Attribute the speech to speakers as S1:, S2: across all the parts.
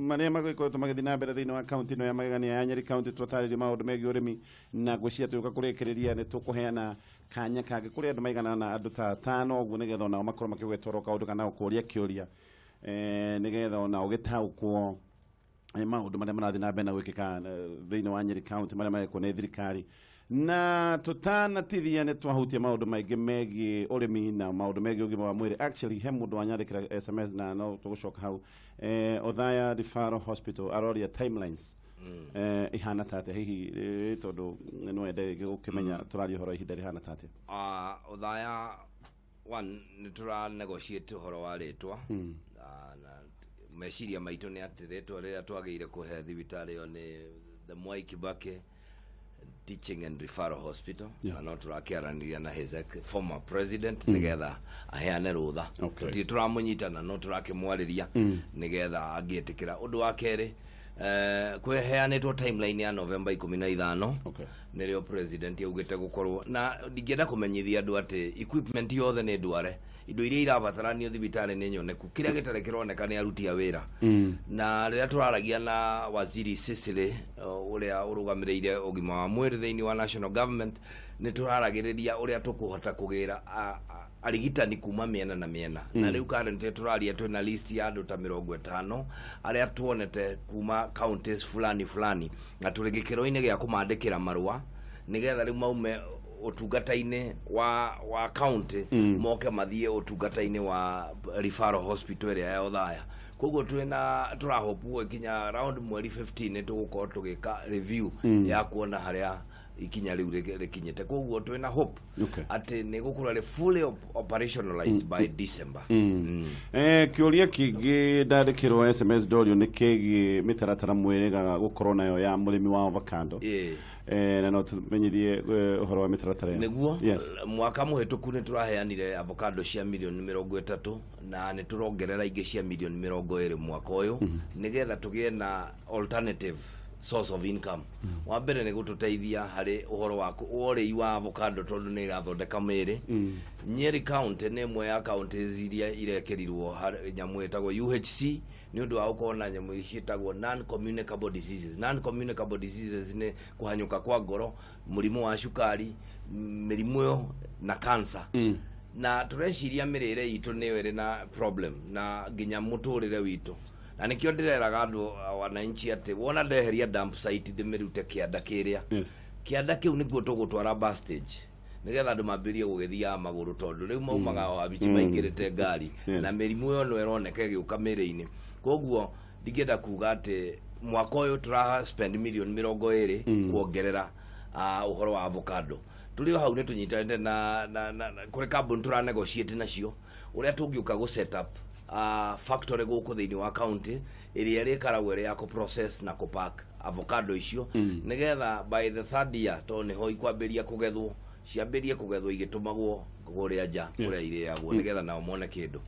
S1: maria magiko tumagithina mbere thini wa county no ya magegania ya Nyeri county twatarĩria maũndũ megiĩ ũrĩmi na gwĩciria tũka kũrĩkĩrĩria nĩ tũkũheana kanya kangĩ kũrĩ andũ maigana na andũ ta 5 ũguo nĩgetha onao makorwo makĩgwetwo kaũndũ kana kũria kĩũria nĩgetha onao gĩtaũkwo maũndũ marĩa marathiĩ na mbere na gwĩkĩka thĩinĩ wa Nyeri county marĩa marekwo nĩ thirikari na tutanatithia nĩ twahutia maũndũ maingĩ megiĩ ũrĩmi na maũndũ megiĩ ũgima wa mwĩrĩ. Actually he mũndũ wanyandĩkĩra SMS na no tũgũcoka hau Uthii Referral Hospital aroria timelines ihana tate hihi tondũ no ende gũkĩmenya tũraria ũhoro ihinda rĩhana tate.
S2: Uthii one nĩ tũra negotiate ũhoro wa rĩtwa meciria maitũ nĩ atĩ rĩtwa rĩrĩa twagĩire kũhe thibitarĩ ĩyo nĩ the Mwai Kibaki Teaching and Referral Hospital na no tũrakĩaranĩria na his former president nĩgetha aheane rũtha tũtirĩ tũramũnyitana no tũrakĩmwarĩria nĩgetha angĩtĩkĩra. Ũndũ wa kerĩ kweheanĩtwo timeline ya November 15 nĩrĩo president yaugĩte gũkorwo na ndingĩenda kũmenyithia andũ atĩ equipment yothe nĩ ndware indo iria irabatarania thibitarĩ nĩ nyoneku kĩrĩa gĩtarĩ kĩroneka nĩ aruti a wĩra na rĩrĩa tũraragia na waziri Sicily ũrĩa ũrũgamĩrĩire ũgima wa mwĩrĩ thĩinĩ wa national government nĩ tũraragĩrĩria ũrĩa tũkũhota kũgĩra arigitani kuma mĩena na mĩena na rĩu currently tũraria twĩna list ya andũ ta 50 arĩa tuonete kuma counties fulani na tũrĩ gĩkĩro-inĩ gĩa kũmandĩkĩra marũa nĩgetha rĩu maume ũtungata-inĩ wa county moke mathiĩ ũtungata-inĩ wa referral hospital ĩrĩa ya Uthii. Koguo tũrahope gũkinya around mweri 15 tũgũkorwo tũgĩka review ya kuona harĩa ikinya riu rĩkinyĩte. Koguo twĩna hope atĩ nĩ gũkorwo fully operationalized by December.
S1: Kĩũria kĩngĩ ndandĩkĩrwo SMS dorio nĩ kĩgiĩ mĩtaratara mwĩrĩga gũkorwo nayo ya mũrĩmi wa avocado na no tũmenyithie ũhoro wa mĩtaratara
S2: nĩguo mwaka mũhĩtũku nĩ tũraheanire avocado cia milioni 30 na nĩ tũrongerera ingĩ cia milioni 20 mwaka ũyũ nĩgetha tũgĩe na alternative source of income. Wa mbere nĩ gũtũteithia harĩ ũhoro wa ũrĩi wa avocado tondũ nĩ irathondeka mĩĩrĩ. Nyeri county nĩ ĩmwe ya counties iria irekerirwo nyamũ ĩtagwo UHC nĩ ũndũ wa gũkorwo na nyamũ ciĩtagwo non-communicable diseases. Non-communicable diseases nĩ kũhanyũka kwa ngoro, mũrimũ wa cukari, mĩrimũ na cancer. Na tũreciria mĩrĩre itũ nĩyo ĩrĩ na problem na nginya mũtũrĩre witũ. Na nikio ndĩreraga andũ wananchi atĩ wona ndeheria dump site ndĩmĩrute kĩanda kĩrĩa kĩanda kĩu nĩguo tũgũtwara bus stage nĩgetha andũ mambĩrie gũgĩthiaga magũrũ tondũ rĩu maumaga wabici maingĩrĩte ngari na mĩrimũ ĩyo no ĩroneka ĩgĩũka mĩĩrĩ-inĩ. Koguo ndingĩenda kuuga atĩ mwaka ũyũ tũra spend milioni 20 kuongerera ũhoro wa avocado. Tũrĩ hau nĩ tũnyitanĩte na kũrĩ kambuni tũranegotiate nacio ũrĩa tũngĩũka gũ set up factory gũkũ thĩinĩ wa county ĩrĩa ĩrĩkaragwo ĩrĩ ya process na pack avocado icio nĩgetha by the third year to nĩho ikwambĩria kũgethwo ciambĩrie kũgethwo igĩtũmagwo kũrĩa nja kũrĩa irĩagwo nĩgetha nao mone kĩndũ.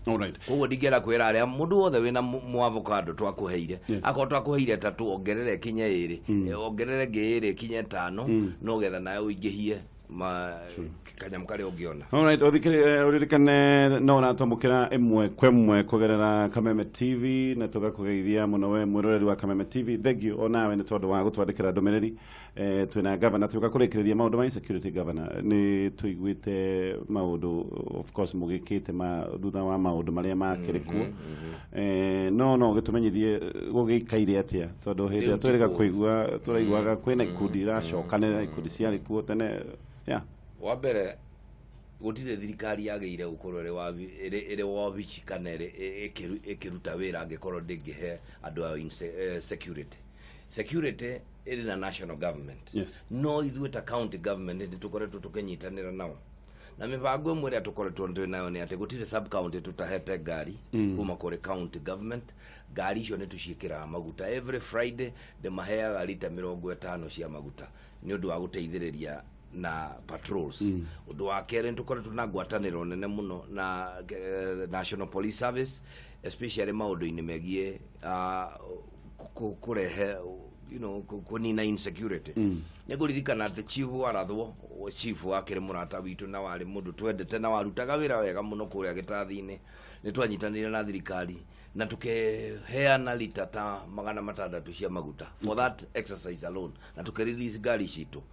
S2: Koguo ndingĩenda kwĩra arĩa mũndũ wothe wĩna mu avocado twakũheire akorwo twakũheire ta tuongerere kinya 2 ongerere ngĩ 2 kinya 5 no getha nawe ũingĩhie kanyamũ karĩa ũngĩona.
S1: Alright, ũririkane no natwamũkĩra ĩmwe kwa ĩmwe kũgerera Kameme TV na tũgakũgeithia mũno we mwĩroreri wa Kameme TV. Thank you onawe nĩ tondũ wa gũtwandĩkĩra ndũmĩrĩri. Twĩna governor tũka kũrĩkĩrĩria maũndũ ma insecurity governor nĩ tũiguĩte maũndũ of course mũgĩkĩte thutha wa maũndũ marĩa makĩrĩ kuo no gĩtũmenyithie gũgĩikaire atĩa tondũ hĩndĩ ĩrĩa twĩrĩga kũigua tũraiguaga kwĩna ikundi iracokanĩra ikundi ciarĩ kuo tene.
S2: Wa mbere gũtirĩ thirikari yagĩire gũkorwo ĩrĩ wabici kana ĩkĩruta wĩra angĩkorwo ndĩngĩhe andũ a security ĩrĩ na national government. No ithuĩ ta county government nĩ tũkoretwo tũkĩnyitanĩra nao na mĩbango ĩmwe ĩrĩa tũkoretwo twĩ nayo nĩ atĩ gũtirĩ sub county tũtahete ngari kuma kũrĩ county government. Ngari icio nĩ tũciĩkĩraga maguta every Friday ndĩmaheaga lita 50 cia maguta nĩ ũndũ wa gũteithĩrĩria na patrols. Ũndũ wa kerĩ tũkoretwo na ngwatanĩro nene mũno na National Police Service especially maũndũ-inĩ megiĩ kũrehe you know kunina insecurity niguririkana ati chief warathwo chief wakire murata witu na wari mundu twendete na warutaga wira wega muno kuria gitathini ni twanyitanire na thirikari na tukeheana lita ta 600 cia maguta for that exercise alone na tukerelease gari citu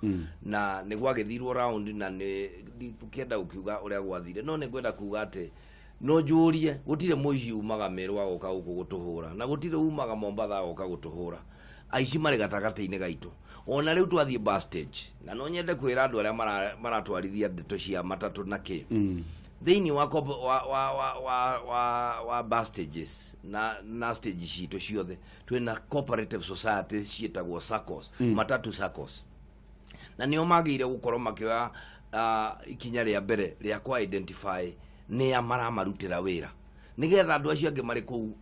S2: na ni gwagithirwo round na ni tukienda ukiuga uria gwathire no ni gwenda kuga ati no njurie gutire muici umaga meru agoka guku gutuhura na gutire umaga Mombatha agoka gutuhura aici mari gatagati-ini gaitu ona riu twathie bus stage na no nyende kwira andu aria maratwarithia ndeto cia matatu na ki thini wa bus stages na stage citu ciothe twina cooperative society cietagwo SACCOs matatu SACCOs na nio magire gukorwo makioya ikinya ria mbere ria kwa identify ni amara marutira wira nigetha andu acio ange mari ku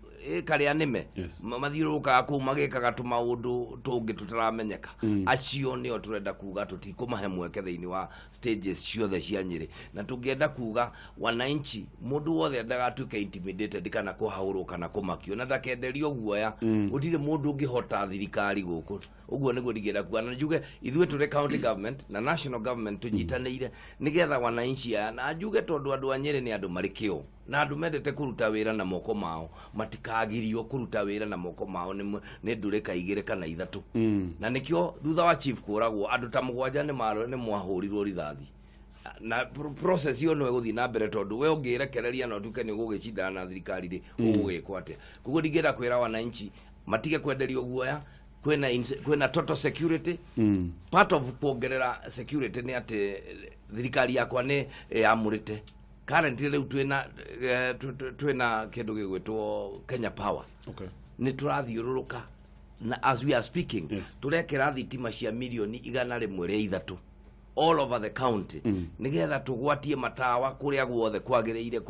S2: karia nime mathiuruka ku magikaga tu maundu tungi tutaramenyeka acio nio turenda kuga tutikumahe mweke thiini wa stages ciothe cia Nyeri na tungienda kuga wananchi mundu wothe ndagatuke intimidated kana kuhaurwo kana kumakio na ndakenderio guoya gutire mundu ngihota thirikari guku uguo niguo ndigenda kuga na njuge ithuĩ tũrĩ county government na national government tunyitanĩire nigetha wananchi na njuge tondu andu a Nyeri ni andu mari kĩo na andu mendete kuruta wira na moko mao matikagirio kuruta wira na moko mao ni ndurika igire kana ithatu na nikio thutha wa chief kuragwo andu ta mugwanja ni mwahurirwo rithathi na process yo no eguthi na mbere tondu we ungirekereria no tuke ni gugicindana na thirikari ri ugwikwo atia kugo ndigenda kwira wananchi matige kwenderio guoya kwena total security part of kuongerera security ni ati thirikari yakwa ni amurite currently riu twina kindu gigwitwo Kenya Power ni turathiururuka na as we are speaking turekera thitima cia milioni 103 all over the county nigetha tugwatie matawa kuria guothe kwagiriire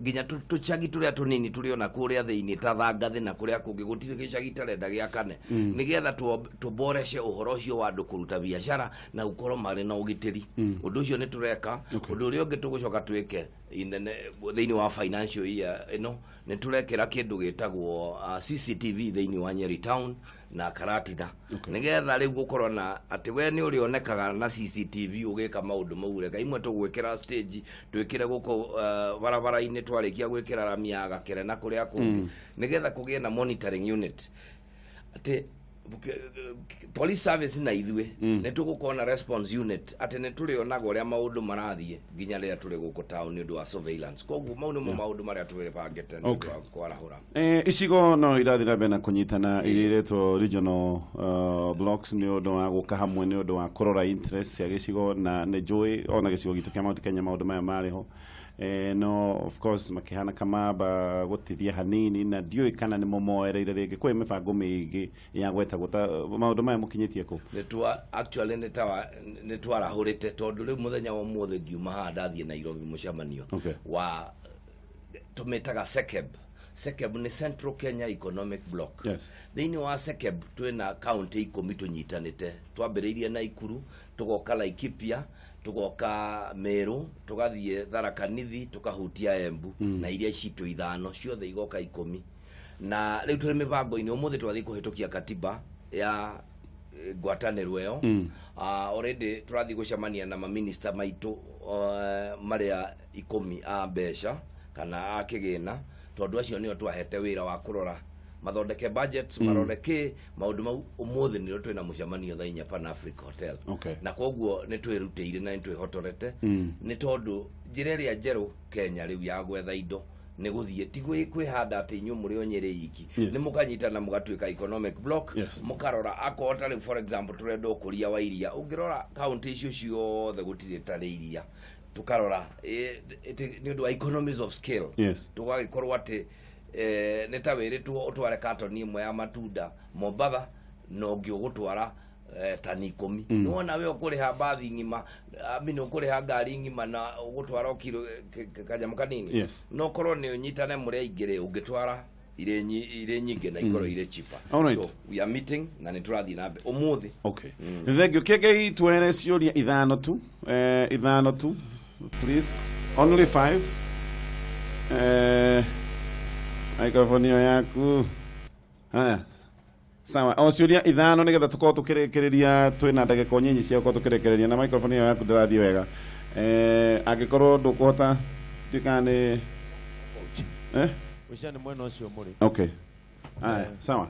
S2: ginya tuchagi turia tunini turiona kuria thiini ta thangathi na kuria kungi gutire gicagi tarenda gia kane nigetha tuboreshe uhoro ucio wa andu kuruta biashara na ukorwo mari na ugitiri undu ucio ni tureka undu uria ungi tugucoka twike thiini wa financial year ino ni turekera kindu gitagwo CCTV thiini wa Nyeri town na Karatina nigetha riu gukorwo na ati we ni urionekaga na CCTV ugika maundu maureka imwe tugwikira stage twikire guko barabara-ini twarikia gwikira ramia gakere na kuria kungi nigetha kugie na monitoring unit ati police service na ithwe ne tugukona response unit ati ne turionaga uria maundu marathie ginya ria turi guko town ni ndu wa surveillance koguo maundu maundu maria turi pangete ni kwarahura
S1: icigo no irathira bena kunyitana iriretwo regional blocks ni undu wa guka hamwe ni undu wa kurora interest ya gicigo na ne joy ona gicigo gitu kia Mount Kenya maundu maya mariho no of course makihana kama ba gutithia hanini na ndioi kana ni momoereire ringi kwe mibango mingi ya gweta guta maundu maya mukinyitie ku
S2: netwa actually netwarahurite tondu riu muthenya wa mothe ngiuma handathie Nairobi mucemanio wa tumetaga SEKEB ni Central Kenya Economic Block thiini wa SEKEB twina county 10 tunyitanite twambiriirie na Ikuru tugoka Laikipia tugoka Meru tugathie Tharaka Nithi tukahutia Embu na iria citu ithano ciothe igoka 10 na riu turi mibango-ini umuthi twathi kuhitukia katiba ya ngwataniro iyo already turathi gucemania na maminister maitu maria 10 a mbeca kana a kigina tondu acio nio twahete wira wa kurora mathondeke budgets maroreke maundu mau umuthi niro twina mucemanio thainya Pan Africa Hotel na koguo ni twirutire na twihotorete ni tondu njireria njeru Kenya riu ya gwetha indo ni guthie tigwe kwihanda ati inyu muri onyere iki ni mukanyitana mugatuika economic block mukarora akota ri for example turendo kuria wa iria ungirora county icio ciothe gutire tare iria tukarora ni undu wa economies of scale tugagikorwo ati nitawiritu utware carton imwe ya matunda Mombatha no ngiugutwara tani 10 nuona we ukuriha bathi ngima amini ukuriha ngari ngima na ugutwara kilo kanyama kanini no korwo ni unyitane muri aingire ungitwara ire nyinge na ikoro ire cheaper so we are meeting na niturathi na umuthi thank you keke twere ciuria ithano tu please only 5 microphone yaku haya
S1: sawa o ciuria ithano nigetha tukorwo tukirekereria twina ndagika nyinyi cia gukorwo tukirekereria na microphone yaku ndirathii wega angikorwo ndukuhota tikane
S3: Ushani mwena ucio muri.
S1: Okay. Aya, sawa.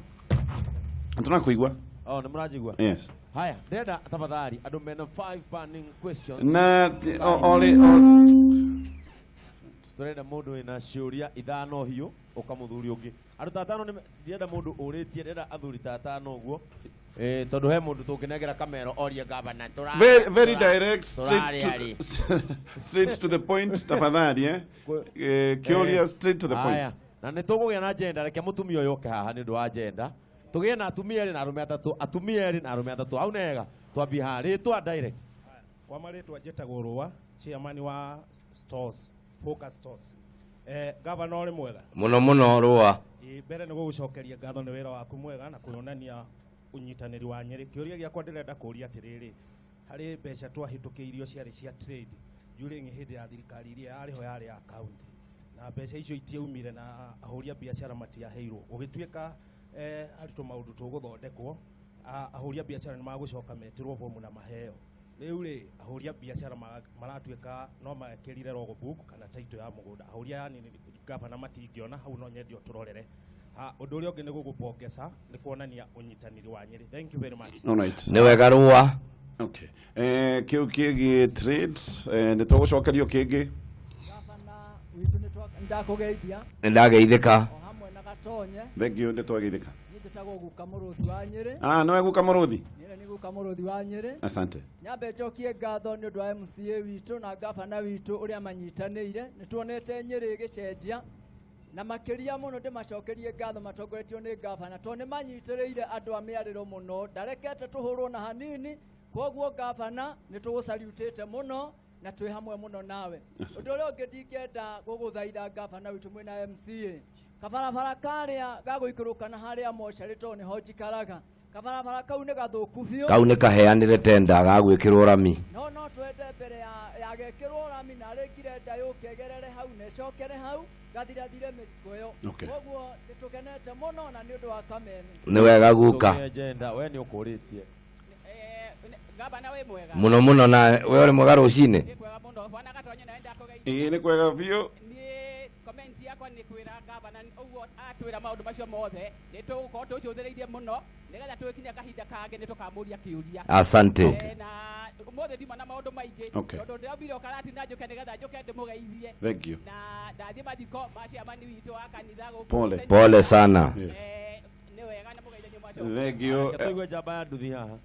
S1: Tunakuigua?
S3: Oh, ni murajigua?
S1: Yes.
S3: Haya, ndenda tafadhali andu mena 5 burning questions.
S1: Na
S3: turenda mundu ina ciuria ithano hiu ukamuthuri ungi. Andu tatano ni ndenda mundu uritie ndenda athuri tatano uguo. Tondu he mundu tunginegera kamero orie gavana
S1: very direct, straight to the point tafadhali curious, straight to the point.
S3: Haya, na nitugugia na agenda reke mutumia uyu oke haha ni ndu agenda tugie na atumia eri na arume atatu atumia eri na arume atatu au nega twambi ha ritwa direct
S4: kwa maritwa jetagwo Rũa chairman wa stores focus stores governor ri mwega
S2: muno Rũa
S4: mbere ni gugucokeria ngatho ni wira waku mwega na kuonania unyitaniri wa Nyeri kiuria giakwa ndirenda kuria atiriri hari mbeca twahitukiirio ciari cia trade during hindi ya thirikari iria yariho yari ya county na mbeca icio itiaumire na ahuria biashara matiaheirwo gugituika arito maundu tuguthondekwo ahuria biashara ni magucoka metirwo fomu na maheo riu ri ahuria biashara maratuika no makirire logbook kana title ya mugunda ahuria yani gavana matingiona hau no nyendio turorere undu uria ungi ni gugupongesa ni kuonania unyitaniri wa Nyeri. Thank you very much.
S1: All right.
S2: Ni wega Rũa.
S1: Okay. Kiu kigi trade ni tugucokerio kingi
S5: gavana witu ni ndakugeithia
S2: ndageithika
S5: o hamwe na gatonye.
S1: Thank you, nditwageithika.
S5: Nitagwo guka muruthi wa Nyeri.
S1: No guka muruthi.
S5: Ni guka muruthi wa Nyeri.
S1: Asante.
S5: Nyambe njokie ngatho ni undu wa MCA witu na gavana witu uria manyitanire nituonete Nyeri gicenjia na makiria muno ndimacokerie ngatho matongoretio ni gavana to ni manyitiriire andu a miariro muno ndarekete tuhurwo na hanini koguo gavana nitugusalutite muno na twi hamwe muno nawe undu uria ungi ndingenda guguthaitha gavana witu mwina MCA kabarabara karia gaguikurukana haria mochari to ni hojikaraga kabarabara kau ni gathuku biu
S2: kau ni kaheanire tenda gagwikirwo rami
S5: no twende mbere ya gekirwo rami na rengire ndayo kegerere hau ne cokere hau gathirathire miko yo koguo nitukenete muno na ni undu wa kameme
S2: ni wega guka
S3: agenda we ni ukuritie
S6: gavana we mwega
S2: muno na we uri mwega rucini
S6: ni kwega muno bwana gatonye naenda
S1: ni kwega biu
S6: ni comment yakwa ni kwira gavana uguo atwira maundu macio mothe ni tugukorwo tucuthireirie muno nigetha twikinya kahinda kangi ni tukamuria kiuria
S2: asante
S6: na mothe ndima na maundu maingi tondu ndirathire ukarati na njuke nigetha njuke ndimugeithie
S1: thank you
S6: na ndathie mathiko macia mani witu wa kanitha
S2: pole sana
S6: ni wega na mugeithanie macio
S1: thank you
S3: tuigwe jamba ya nduthi haha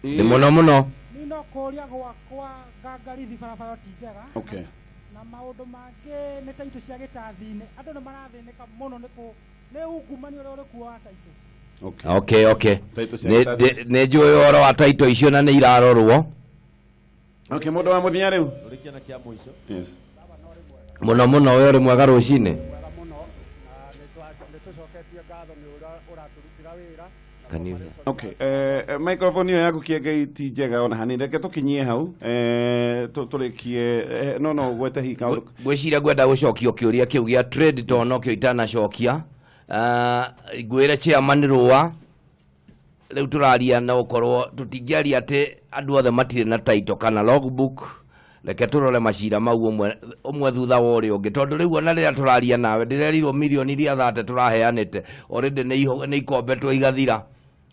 S2: ni muno
S7: nino kuria gwakwa ngangarithi barabara ti njega
S1: okay
S7: na maundu mangi ni taito cia gitathine andu ni marathinika muno ni ungumani uria uri kuo wa taito
S2: okay ni njui oro wa taito icio na ni irarorwo
S1: okay mundu wa muthia riu
S3: urikia na kia mwisho
S1: yes
S2: muno we uri mwega rucini
S7: muno na nitucoketie ngatho ni uraturutira wira
S1: okay microphone yaku kienge ti njega ona hani reke tukinyie hau turikie no gwete hika
S2: gwiciria gwenda gucokio kiuria kiu gia trade to no kio itanacokia ngwire chairman Rũa riu turaria na ukorwo tutingiaria ati andu othe matire na title kana logbook reke turore macira mau umwe thutha wa uria ungi tondu riu ona riria turaria nawe ndirerirwo milioni iria 30 turaheanite already ni ikombetwo igathira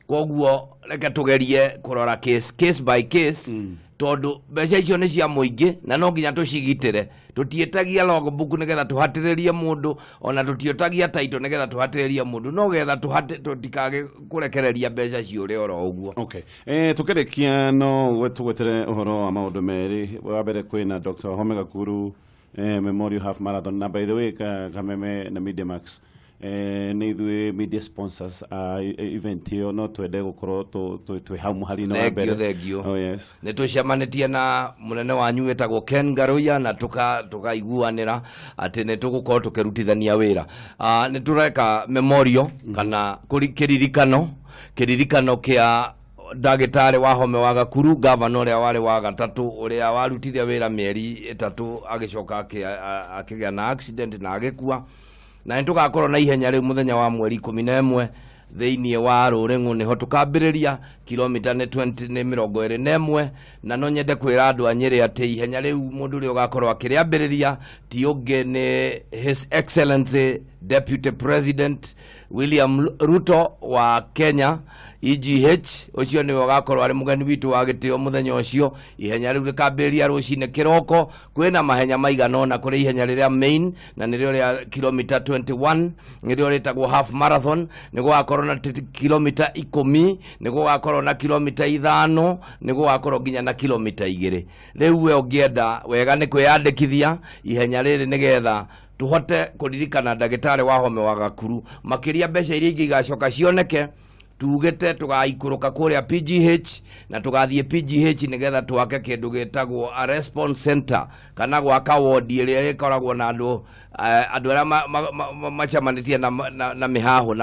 S2: koguo reke tugerie kurora case by case tondu mbeca icio ni cia muingi na no nginya tucigitire tutietagia logbook nigetha tuhatiririe mundu ona tutietagia title nigetha tuhatiririe mundu no getha tutikage kurekereria mbeca ciure oro uguo
S1: okay tukerekia no tugwetere uhoro wa maundu meri wa mbere kwina Dr. Homega Kuru Memorial Half Marathon na by the way kameme na Media Max ni thwe media sponsors event hiyo no twende gukorwo twi hau muhari no mbere
S2: thank you
S1: oh yes
S2: ne tucemanitie na munene wanyu wetagwo Ken Garuya na tukaiguanira ati ne tugukorwo tukirutithania wira ne tureka memorial kana kiririkano kia ndagitari wa home wa Gakuru governor uria wari wa gatatu uria warutithia wira mieri 3 agicoka akigia na accident na agikua na nitugakorwo na ihenya riu muthenya wa mweri 11 thĩinĩ wa rũrĩng'u nĩho tũkambĩrĩria kilomita nĩ 21 na no nyende kwĩra andũ a Nyeri atĩ ihenya rĩu mũndũ ũrĩa ũgakorwo akĩrĩambĩrĩria ti ũngĩ nĩ His Excellency Deputy President William Ruto wa Kenya EGH. Ũcio nĩwe ũgakorwo arĩ mũgeni witũ wa gĩtĩo mũthenya ũcio. Ihenya rĩu rĩkambĩrĩria rũcinĩ kĩroko. Kwĩna mahenya maigana ũna kũrĩ ihenya rĩrĩa main na nĩrĩo rĩa kilomita 21 nĩrĩo rĩtagwo half marathon. Nĩgũgakorwo na kilomita 10, nĩgũgakorwo na kilomita 5, nĩgũgakorwo nginya na kilomita 2. Rĩu we ũngĩenda wega nĩ kwĩyandĩkithia ihenya rĩrĩ nĩgetha tuhote kuririkana ndagĩtarĩ wa home wa Gakuru. Makĩria mbeca iria ingĩ igacoka cioneke tugete tugaikũrũka kũrĩa PGH na tugathiĩ PGH nĩgetha twake kĩndũ gĩtagwo a response center kana gwaka ward ĩrĩa ĩkoragwo na andũ arĩa macamanĩtie na mĩhaho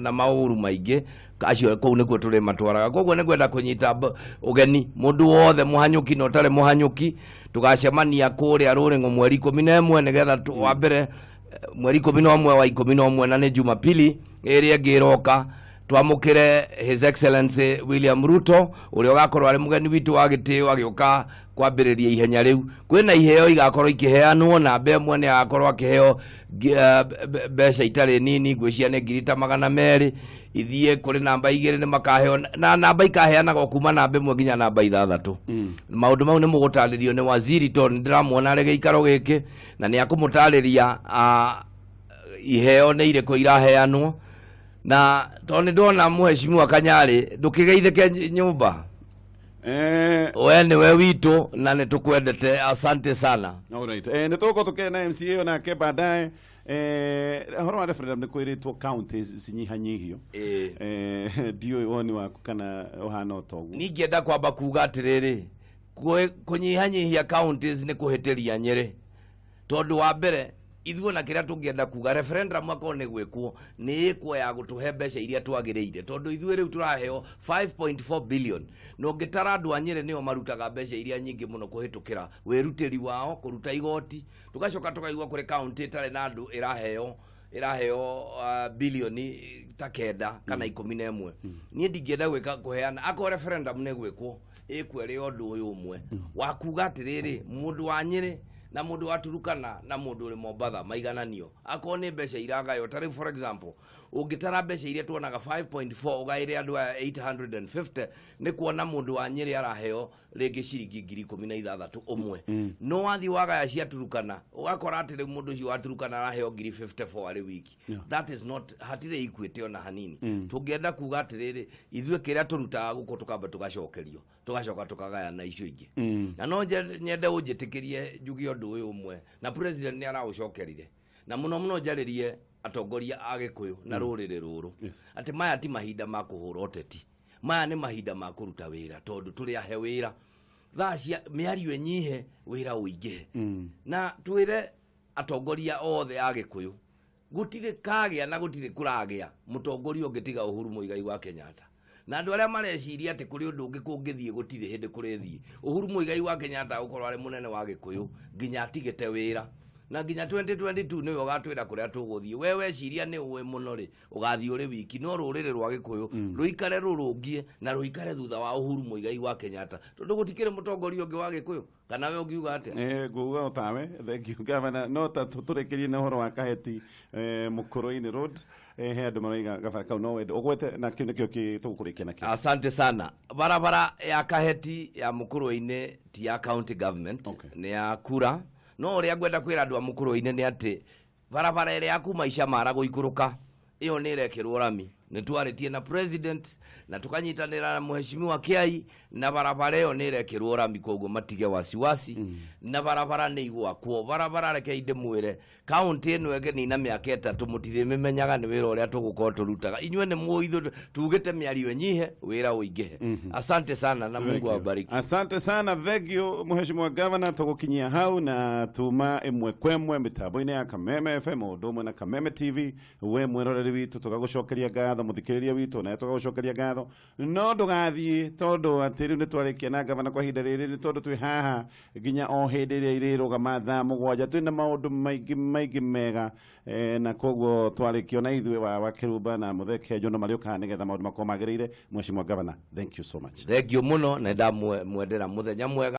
S2: na maũru maingĩ acio kũu nĩkuo tũrĩ matwaraga. Koguo nĩngwenda kũnyita ũgeni mũndũ wothe mũhanyũki na ũtarĩ mũhanyũki tugacemania kũrĩa rũrĩng'u mweri 11 nĩgetha wa mbere mweri 11 wa 11 na nĩ Jumapili ĩrĩa ĩngĩroka twamũkĩre His Excellency William Ruto ũrĩa ũgakorwo arĩ mũgeni witũ wa gĩtĩo agĩũka kwambĩrĩria ihenya rĩu. Kwĩna iheo igakorwo ikĩheanwo na mbemwe nĩ agakorwo akĩheo mbeca itarĩ nini, ngwĩcia nĩ 200,000 ithiĩ kũrĩ namba 2 nĩ makaheo na namba ikaheanagwo kuma namba 1 nginya namba 6. Maũndũ mau nĩ mũgũtarĩrio nĩ waziri tondũ ndĩramuona arĩ gĩikaro gĩkĩ na nĩ akũmũtarĩria iheo nĩ irĩkũ iraheanwo. Na tondũ ndona mheshimiwa Kanyarĩ ndũkĩgeithĩke nyũmba we nĩwe witũ na nĩ tũkwendete. Asante sana.
S1: Alright. Nĩ tũgũkorwo tũkĩna MCA nake baadaye. Horo wa referendum nĩ kwĩrĩtwo counties cinyihanyihio. Ndiũĩ woni waku kana ũhana ũtoguo. Ningĩenda
S2: kwamba kuga atĩrĩrĩ kũnyihanyihia counties nĩ kũhĩtĩria Nyeri tondũ wa mbere ithuĩ na kĩrĩa tũngĩenda kuga referendum akorwo nĩ gwĩkwo nĩ ĩkuoya gũtũhe mbeca iria twagĩrĩire tondũ ithuĩ rĩu tũraheo 5.4 billion no ngĩtara andũ a Nyeri nĩo marutaga mbeca iria nyingĩ mũno kũhĩtũkĩra wĩrutĩri wao kũruta igoti. Tugacoka tukaigua kũrĩ county ĩtarĩ na andũ ĩraheo bilioni ta 9 kana 11. Niĩ ndingĩenda gwĩka kũheana akorwo referendum nĩ gwĩkwo ĩkwere ũndũ ũyũ ũmwe wa kuga atĩrĩrĩ mũndũ wa Nyeri na mũndũ wa Turukana na mũndũ ũrĩ Mombatha maigananio akorwo nĩ mbeca iragayo. Tarĩ for example ũngĩtara mbeca iria tuonaga 5.4 ugaire andũ 850 nĩ kuona mũndũ wa Nyeri araheo rĩngĩ ciringi 16,000 ũmwe. No wathi wagaya cia Turukana ugakora atĩ rĩu mũndũ ũcio wa Turukana araheo 54 arĩ wiki. That is not hatirĩ equity ona hanini. Tũngĩenda kuga atĩrĩrĩ ithuĩ kĩrĩa tũrutaga gũkũ tukamba tugacokerio tugacoka tukagaya na icio ingĩ. Na no nyende ũnjĩtĩkĩrie njuge ũndũ ũyũ ũmwe na president nĩ araũcokerire na mũno njarĩrie atongoria a Gĩkũyũ na rũrĩrĩ rũrũ atĩ maya ti mahinda ma kũhũra ũteti, maya nĩ mahinda ma kũruta wĩra tondũ tũrĩ ahe wĩra thaa cia mĩario nyihe wĩra ũingĩhe. Na twĩre atongoria othe a Gĩkũyũ gũtirĩ kagĩa na gũtirĩ kũragĩa mũtongoria ũngĩtiga Uhuru Muigai wa Kenyatta. Na andũ arĩa mareciria atĩ kũrĩ ũndũ ũngĩ kũngĩthiĩ gũtirĩ hĩndĩ kũrĩthiĩ. Uhuru Muigai wa Kenyatta gũkorwo arĩ mũnene wa Gĩkũyũ nginya atigĩte wĩra na nginya 2022 nĩwe ũgatwĩra kũrĩa tũgũthiĩ. Wewe ciria nĩ ũĩ mũno rĩ ũgathiĩ ũrĩ wiki no rũrĩrĩ rwa Gĩkũyũ rũikare rũrũngie na rũikare thutha wa Uhuru Muigai wa Kenyatta tondũ gũtikĩrĩ mũtongoria ũngĩ wa Gĩkũyũ. Kana we ũngiuga atĩa?
S1: Nguga ũtawe thank you governor. No ta tũtũrĩkĩrie na ũhoro wa Kaheti Mũkũrũ-inĩ road he andũ maraiga gabara kau no wende ũgwete na kĩu nĩkĩo tũgũkũrĩkia nakĩo.
S2: Asante sana. Barabara ya Kaheti ya Mũkũrũ-inĩ ti ya county government nĩ ya kura. No ũrĩa ngwenda kwĩra andũ a Mũkũrũ-inĩ nĩ atĩ barabara ĩrĩa ya kuma Icamara gũikũrũka ĩyo nĩ ĩrekĩrwo rami. Nĩ twarĩtie na president na tukanyitanĩra na mheshimiwa Kiai na barabara ĩyo nĩ ĩrekĩrwo rami koguo matige wasiwasi na barabara nĩ igwakwo. Barabara reke ndĩmwĩre county ĩno ĩgeni na mĩaka 3 mũtirĩmenyaga nĩ wĩra ũrĩa tũgũkorwo tũrutaga. Inyuĩ nĩ mũithũ tugĩte mĩario nyihe wĩra ũingĩhe. Asante sana na Mungu awabariki.
S1: Asante sana, thank you mheshimiwa governor. Tũgũkinyia hau na tuma ĩmwe kwemwe mĩtambo-inĩ ya Kameme FM ũndũ ũmwe na Kameme TV. We mwĩroreri witũ tũgagũcokeria ngatho ngatho muthikiriria witu na tugacokeria ngatho no ndugathie tondu ati riu ni twarikia na gavana kwa hinda riri ni tondu twi haha nginya o hindi ria iriruga thaa 7 twina maundu maingi mega na koguo twarikio na ithwe wa Kirumba na mutheke jono marioka nigetha maundu makomagirire. Mheshimiwa Gavana, thank you so much.
S2: Thank you muno na ndamwendera muthenya mwega.